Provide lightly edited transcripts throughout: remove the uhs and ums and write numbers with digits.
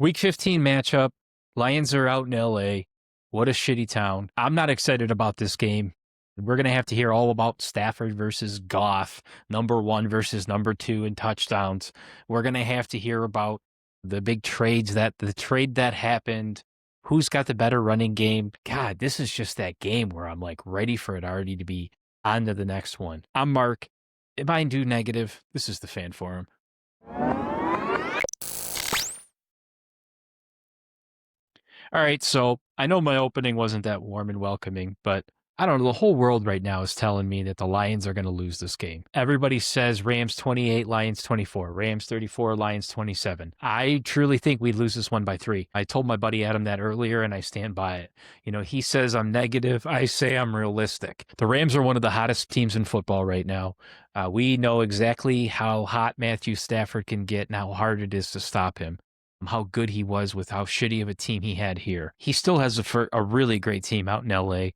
Week 15 matchup. Lions are out in LA. What a shitty town. I'm not excited about this game. We're going to have to hear all about Stafford versus Goff, number 1 versus number 2 in touchdowns. We're going to have to hear about the big trades the trade that happened. Who's got the better running game? God, this is just that game where I'm like ready for it already to be on to the next one. I'm Mark. Am I do negative? This is the Fan Forum. All right, so I know my opening wasn't that warm and welcoming, but I don't know. The whole world right now is telling me that the Lions are going to lose this game. Everybody says Rams 28, Lions 24, Rams 34, Lions 27. I truly think we'd lose this one by 3. I told my buddy Adam that earlier, and I stand by it. You know, he says I'm negative. I say I'm realistic. The Rams are one of the hottest teams in football right now. We know exactly how hot Matthew Stafford can get and how hard it is to stop him. How good he was with how shitty of a team he had here. He still has a really great team out in LA.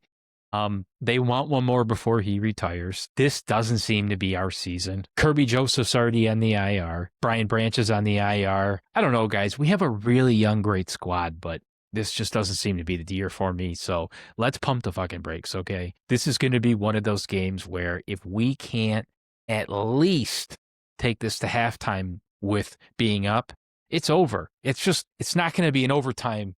They want one more before he retires. This doesn't seem to be our season. Kirby Joseph's already on the IR. Brian Branch is on the IR. I don't know, guys. We have a really young, great squad, but this just doesn't seem to be the year for me. So let's pump the fucking brakes, okay? This is going to be one of those games where if we can't at least take this to halftime with being up, it's over. It's not going to be an overtime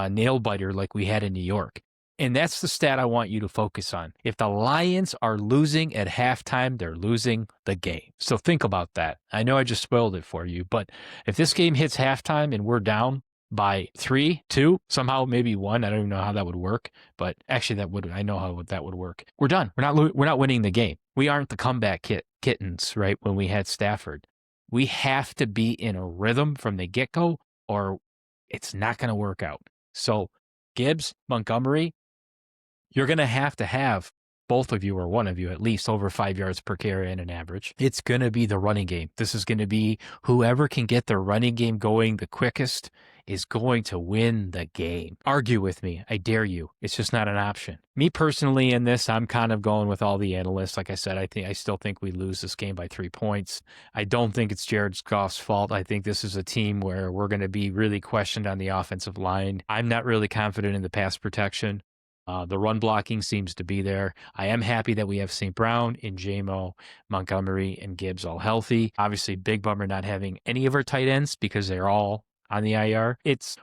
nail biter like we had in New York. And that's the stat I want you to focus on. If the Lions are losing at halftime, they're losing the game. So think about that. I know I just spoiled it for you, but if this game hits halftime and we're down by 3, 2, somehow maybe 1, I don't even know how that would work, but actually I know how that would work. We're done. We're not winning the game. We aren't the comeback kittens, right? When we had Stafford. We have to be in a rhythm from the get-go or it's not going to work out. So Gibbs, Montgomery, you're going to have both of you or one of you at least over 5 yards per carry in an average. It's going to be the running game. This is going to be whoever can get the running game going the quickest is going to win the game. Argue with me. I dare you. It's just not an option. Me personally in this, I'm kind of going with all the analysts. Like I said, I still think we lose this game by 3 points. I don't think it's Jared Goff's fault. I think this is a team where we're going to be really questioned on the offensive line. I'm not really confident in the pass protection. The run blocking seems to be there. I am happy that we have St. Brown, Njamo, Montgomery, and Gibbs all healthy. Obviously, big bummer not having any of our tight ends because they're all on the IR.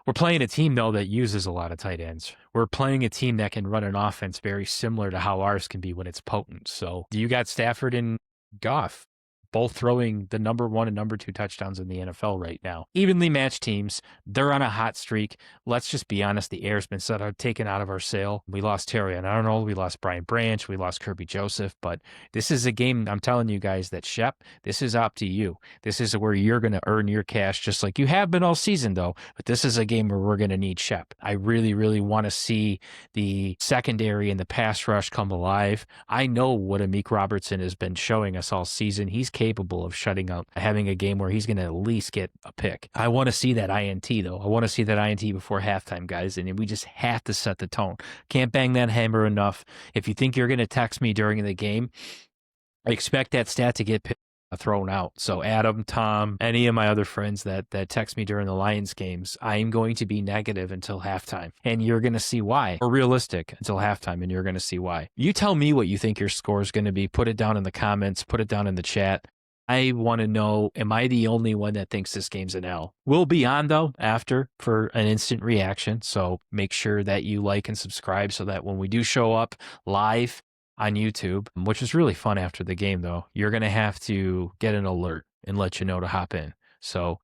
We're playing a team, though, that uses a lot of tight ends. We're playing a team that can run an offense very similar to how ours can be when it's potent. So you got Stafford and Goff both throwing the number 1 and number 2 touchdowns in the NFL right now. Evenly matched teams. They're on a hot streak. Let's just be honest. The air's been taken out of our sail. We lost Terry and Arnold. We lost Brian Branch. We lost Kirby Joseph. But this is a game, I'm telling you guys, that Shep, this is up to you. This is where you're going to earn your cash just like you have been all season, though. But this is a game where we're going to need Shep. I really, really want to see the secondary and the pass rush come alive. I know what Amik Robertson has been showing us all season. He's capable of having a game where he's going to at least get a pick. I want to see that INT, though. I want to see that INT before halftime, guys, and we just have to set the tone. Can't bang that hammer enough. If you think you're going to text me during the game, I expect that stat to get thrown out. So Adam, Tom, any of my other friends that text me during the Lions games, I'm going to be negative until halftime. And you're going to see why. Or realistic until halftime, and you're going to see why. You tell me what you think your score is going to be. Put it down in the comments. Put it down in the chat. I want to know, am I the only one that thinks this game's an L? We'll be on, though, after for an instant reaction. So make sure that you like and subscribe so that when we do show up live on YouTube, which is really fun after the game, though, you're going to have to get an alert and let you know to hop in. So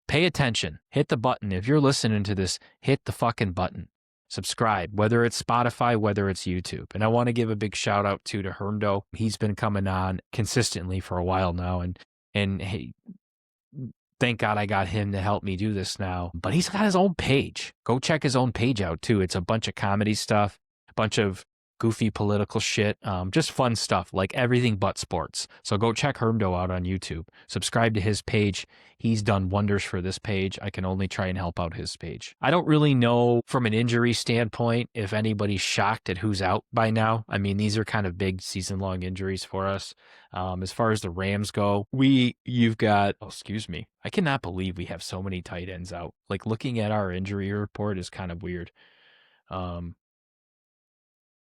pay attention. Hit the button. If you're listening to this, hit the fucking button. Subscribe, whether it's Spotify, whether it's YouTube. And I want to give a big shout out to Herndo. He's been coming on consistently for a while now. And hey, thank God I got him to help me do this now. But he's got his own page. Go check his own page out, too. It's a bunch of comedy stuff, a bunch of goofy political shit, just fun stuff, like everything but sports. So go check Hermdo out on YouTube. Subscribe to his page. He's done wonders for this page. I can only try and help out his page. I don't really know from an injury standpoint if anybody's shocked at who's out by now. I mean, these are kind of big season-long injuries for us. As far as the Rams go, you've got, oh, excuse me. I cannot believe we have so many tight ends out. Like, looking at our injury report is kind of weird.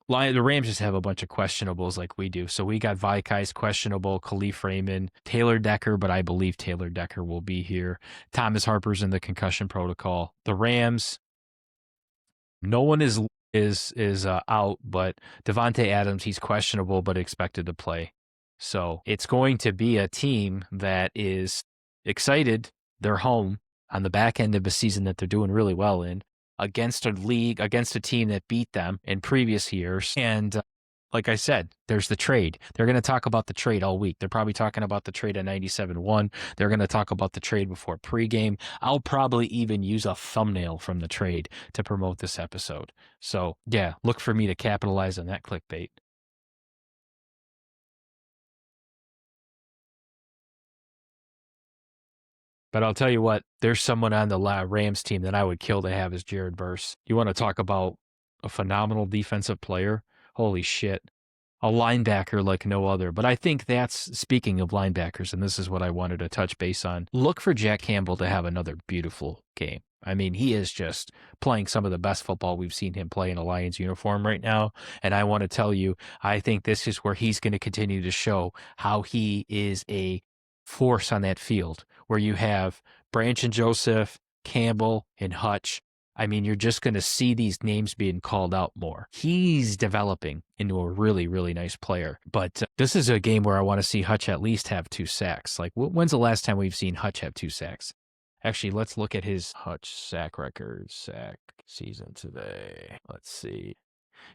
The Rams just have a bunch of questionables like we do. So we got Vikai's questionable, Khalif Raymond, Taylor Decker, but I believe Taylor Decker will be here. Thomas Harper's in the concussion protocol. The Rams, no one is out, but Devontae Adams, he's questionable but expected to play. So it's going to be a team that is excited. They're home on the back end of a season that they're doing really well in, against a team that beat them in previous years. And like I said, there's the trade. They're going to talk about the trade all week. They're probably talking about the trade at 97-1. They're going to talk about the trade before pregame. I'll probably even use a thumbnail from the trade to promote this episode. So yeah, look for me to capitalize on that clickbait. But I'll tell you what, there's someone on the Rams team that I would kill to have as Jared Verse. You want to talk about a phenomenal defensive player? Holy shit. A linebacker like no other. But I think that's, speaking of linebackers, and this is what I wanted to touch base on, look for Jack Campbell to have another beautiful game. I mean, he is just playing some of the best football we've seen him play in a Lions uniform right now. And I want to tell you, I think this is where he's going to continue to show how he is a force on that field, where you have Branch and Joseph, Campbell, and Hutch. I mean, you're just going to see these names being called out more. He's developing into a really, really nice player. But this is a game where I want to see Hutch at least have 2 sacks. Like, when's the last time we've seen Hutch have 2 sacks? Actually, let's look at his Hutch sack record, sack season today. Let's see.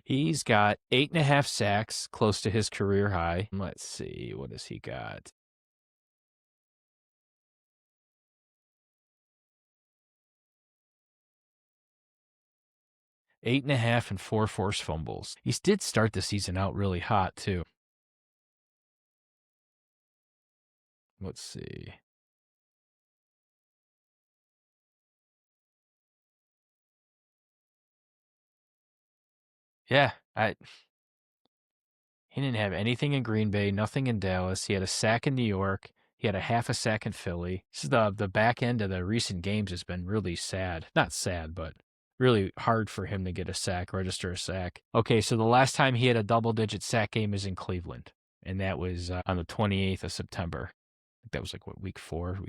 He's got 8.5 sacks, close to his career high. Let's see. What has he got? 8.5 and 4 forced fumbles. He did start the season out really hot, too. Let's see. Yeah, he didn't have anything in Green Bay, nothing in Dallas. He had a sack in New York. He had a half a sack in Philly. This is the back end of the recent games has been really sad. Not sad, but really hard for him to get a sack, register a sack. Okay, so the last time he had a double-digit sack game is in Cleveland, and that was on the 28th of September. I think that was like, what, week 4?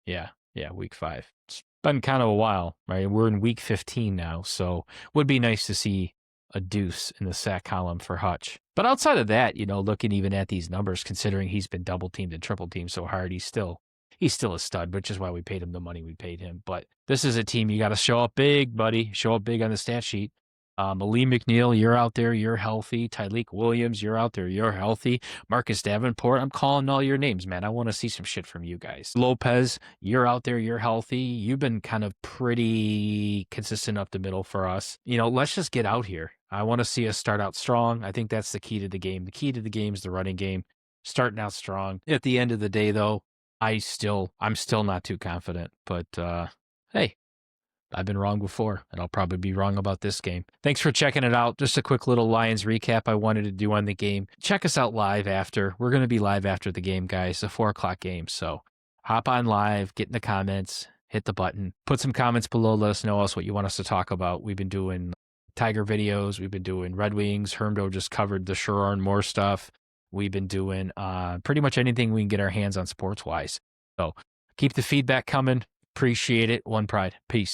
Yeah, week 5. It's been kind of a while, right? We're in week 15 now, so would be nice to see a deuce in the sack column for Hutch. But outside of that, looking even at these numbers, considering he's been double teamed and triple teamed so hard, he's still a stud, which is why we paid him the money we paid him. But this is a team you got to show up big, buddy. Show up big on the stat sheet. Malik McNeil, you're out there, you're healthy. Tyleek Williams, you're out there, you're healthy. Marcus Davenport, I'm calling all your names, man. I want to see some shit from you guys. Lopez, you're out there, you're healthy. You've been kind of pretty consistent up the middle for us. Let's just get out here. I want to see us start out strong. I think that's the key to the game. The key to the game is the running game, starting out strong. At the end of the day, though, I'm still not too confident. But hey, I've been wrong before, and I'll probably be wrong about this game. Thanks for checking it out. Just a quick little Lions recap I wanted to do on the game. Check us out live after. We're going to be live after the game, guys. A 4 o'clock game. So hop on live, get in the comments, hit the button, put some comments below. Let us know what you want us to talk about. We've been doing Tiger videos. We've been doing Red Wings. Hermdo just covered the Sherrard Moore stuff. We've been doing pretty much anything we can get our hands on sports-wise. So keep the feedback coming. Appreciate it. One Pride. Peace.